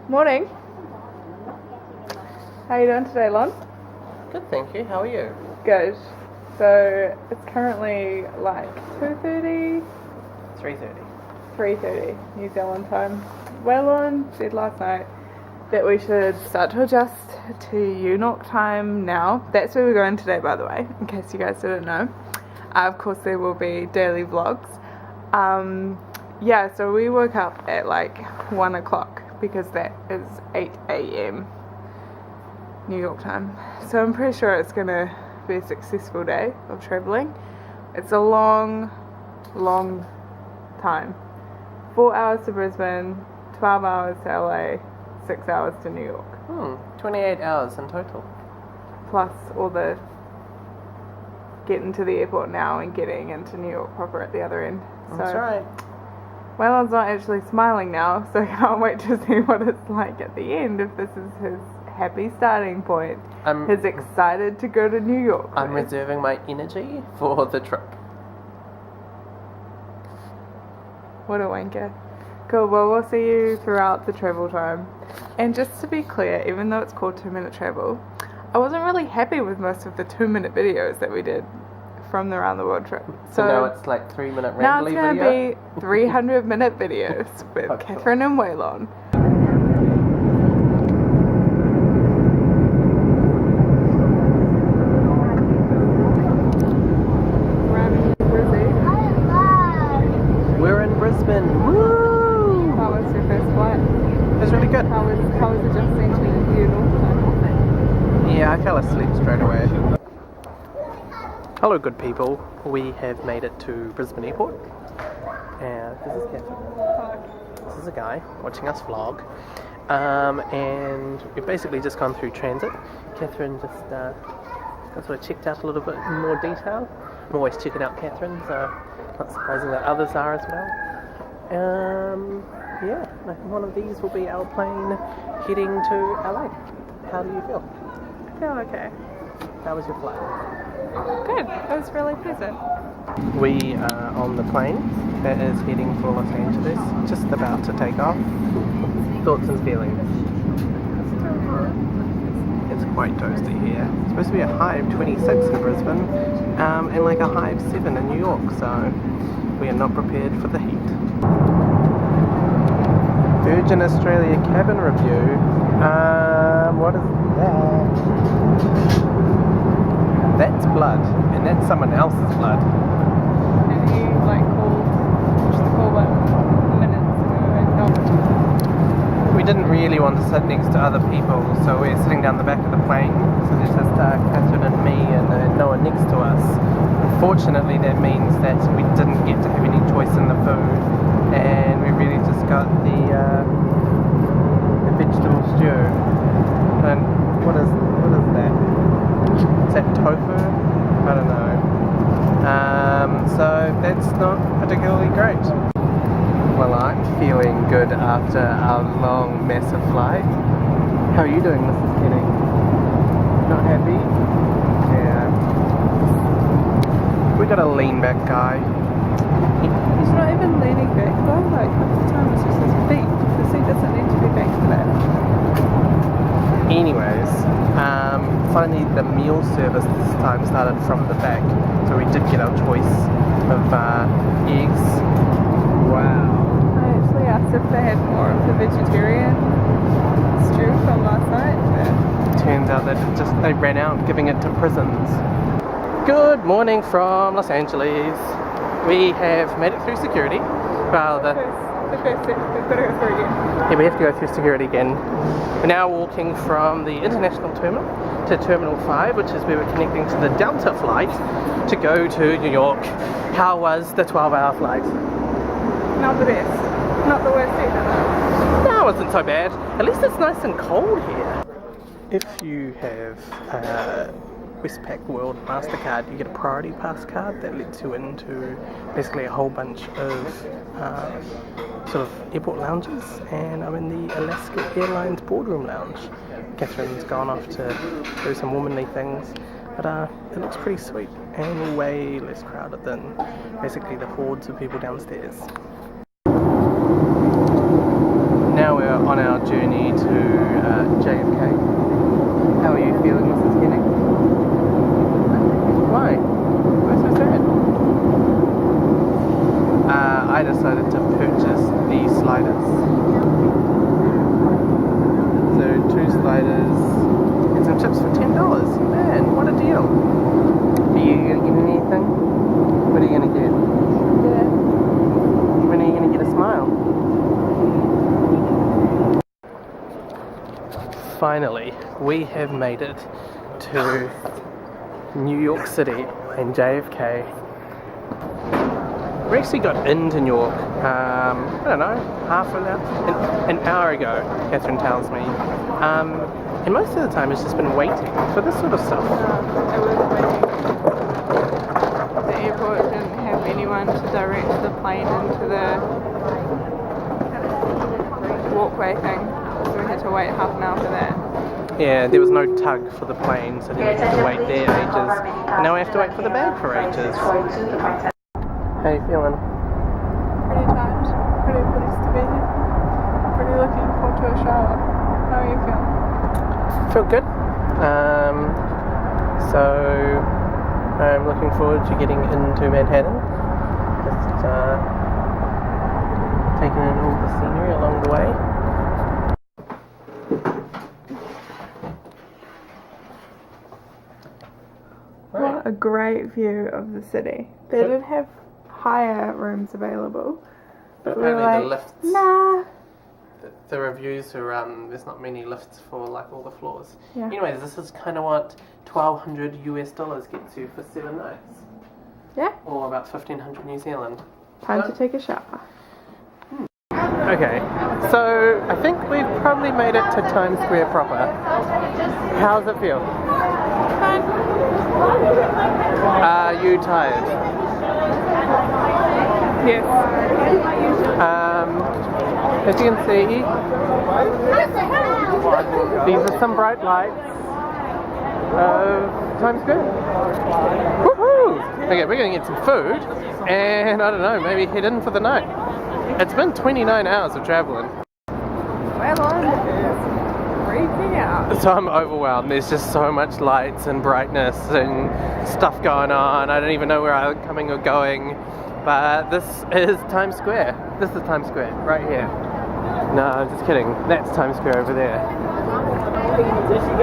Morning. How are you doing today, Lon? Good, thank you. How are you? Good. So it's currently like 2:30, 3:30 New Zealand time. Wellington said last night that we should start to adjust to UNOC time now. That's where we're going today, by the way, in case you guys didn't know. Of course, there will be daily vlogs. Yeah, so we woke up at like 1 o'clock because that is 8 a.m. New York time. So I'm pretty sure it's gonna be a successful day of traveling. It's a long time. 4 hours to Brisbane, 12 hours to LA, 6 hours to New York. 28 hours in total. Plus all the getting to the airport now and getting into New York proper at the other end. That's right. Wellon's not actually smiling now, so I can't wait to see what it's like at the end if this is his happy starting point. He's excited to go to New York. I'm reserving my energy for the trip. What a wanker. Cool, well we'll see you throughout the travel time. And just to be clear, even though it's called 2-minute travel, I wasn't really happy with most of the 2-minute videos that we did from the Around the World trip. So now it's like 3-minute now rambly it's going to be 300-minute videos with Catherine and Waylon. We're in Brisbane. Woo! How was your first flight? It was really good. How was adjusting to the new normal time? Yeah, I fell asleep straight away. Hello, good people. We have made it to Brisbane Airport. And this is Catherine. This is a guy watching us vlog. And we've basically just gone through transit. Catherine just sort of checked out a little bit in more detail. I'm always checking out Catherine, so not surprising that others are as well. Yeah, one of these will be our plane heading to LA. How do you feel? I feel okay. How was your flight? Good. It was really pleasant. We are on the plane that is heading for Los Angeles, just about to take off. Thoughts and feelings? It's quite toasty here. It's supposed to be a high of 26 in Brisbane, and like a high of 7 in New York, so we are not prepared for the heat. Virgin Australia cabin review. What is that? That's blood, and that's someone else's blood. And he pushed the call button minutes ago and helped. We didn't really want to sit next to other people, so we're sitting down the back of the plane. So there's just Catherine and me, and no one next to us. Unfortunately, that means that we didn't get to have any choice in the food, and we really just got the vegetable stew. And what is that? Is that tofu? I don't know. So that's not particularly great. Well, I'm feeling good after our long, massive flight. How are you doing, Mrs. Kenny? Not happy? Yeah. We got a lean back guy. He's not even leaning back though, like half the time it's just his feet. The seat doesn't need to be back to that. Anyways, finally the meal service this time started from the back, so we did get our choice of eggs. Wow. I actually asked if they had more of the vegetarian stew from last night. Turns out that they ran out giving it to prisons. Good morning from Los Angeles. We have made it through security. Well, The first step, we've got to go through again. Yeah, we have to go through security again. We're now walking from the international terminal to Terminal 5, which is where we're connecting to the Delta flight to go to New York. How was the 12-hour flight? Not the best. Not the worst either though. No, it wasn't so bad. At least it's nice and cold here. If you have Westpac World MasterCard, you get a Priority Pass card that lets you into basically a whole bunch of sort of airport lounges, and I'm in the Alaska Airlines Boardroom Lounge. Catherine's gone off to do some womanly things, but it looks pretty sweet and way less crowded than basically the hordes of people downstairs. now we're on our journey to JFK. How are you feeling, Mrs. Kenny? Why? Why so sad? I decided to purchase these sliders. So 2 sliders and some chips for $10. Man, what a deal! Are you gonna get anything? What are you gonna get? Yeah. When are you gonna get a smile? Finally, we have made it to New York City and JFK. We actually got into New York, I don't know, an hour ago, Catherine tells me. And most of the time it's just been waiting for this sort of stuff. It was waiting. The airport didn't have anyone to direct the plane into the walkway thing, so we had to wait half an hour for that. Yeah, there was no tug for the plane, so then we had to wait there ages. And now we have to wait for the bag for ages. How are you feeling? Pretty tired, pretty pleased to be here. Pretty looking forward to a shower. How are you feeling? Feel good. So I'm looking forward to getting into Manhattan. Just taking in all the scenery along the way. What a great view of the city. They did have higher rooms available, but we were Apparently like, the lifts, nah. the reviews are there's not many lifts for like all the floors. Yeah. Anyways, this is kind of what $1,200 US gets you for 7 nights. Yeah, Or about 1,500 New Zealand. time to take a shower. Okay, so I think we've probably made it to Times Square proper. How's it feel? Fine. Are you tired? Yes. As you can see, these are some bright lights of Times Square. Woohoo! Okay, we're going to get some food and I don't know, maybe head in for the night. It's been 29 hours of travelling. Well, I'm freaking out. So I'm overwhelmed. There's just so much lights and brightness and stuff going on. I don't even know where I'm coming or going. But this is Times Square. This is Times Square, right here. No, I'm just kidding. That's Times Square over there.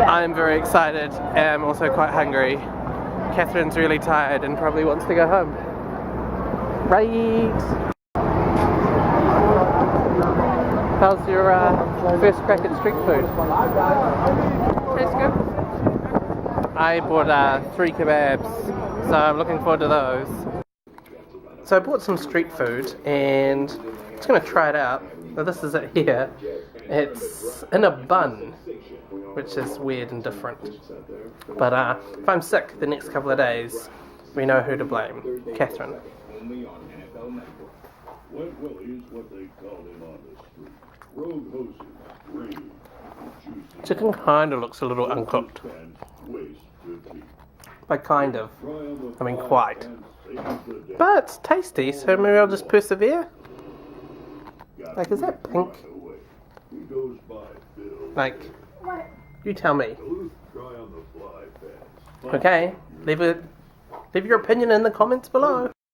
I'm very excited and I'm also quite hungry. Catherine's really tired and probably wants to go home. Right. How's your first crack at street food? Tastes good. I bought 3 kebabs, so I'm looking forward to those. So I bought some street food and I'm just going to try it out. Now this is it here. It's in a bun, which is weird and different. But if I'm sick the next couple of days, we know who to blame. Catherine. Chicken kind of looks a little uncooked. By kind of, I mean quite. But it's tasty, so maybe I'll just persevere. Like, is that pink? Like, you tell me. Okay, leave your opinion in the comments below.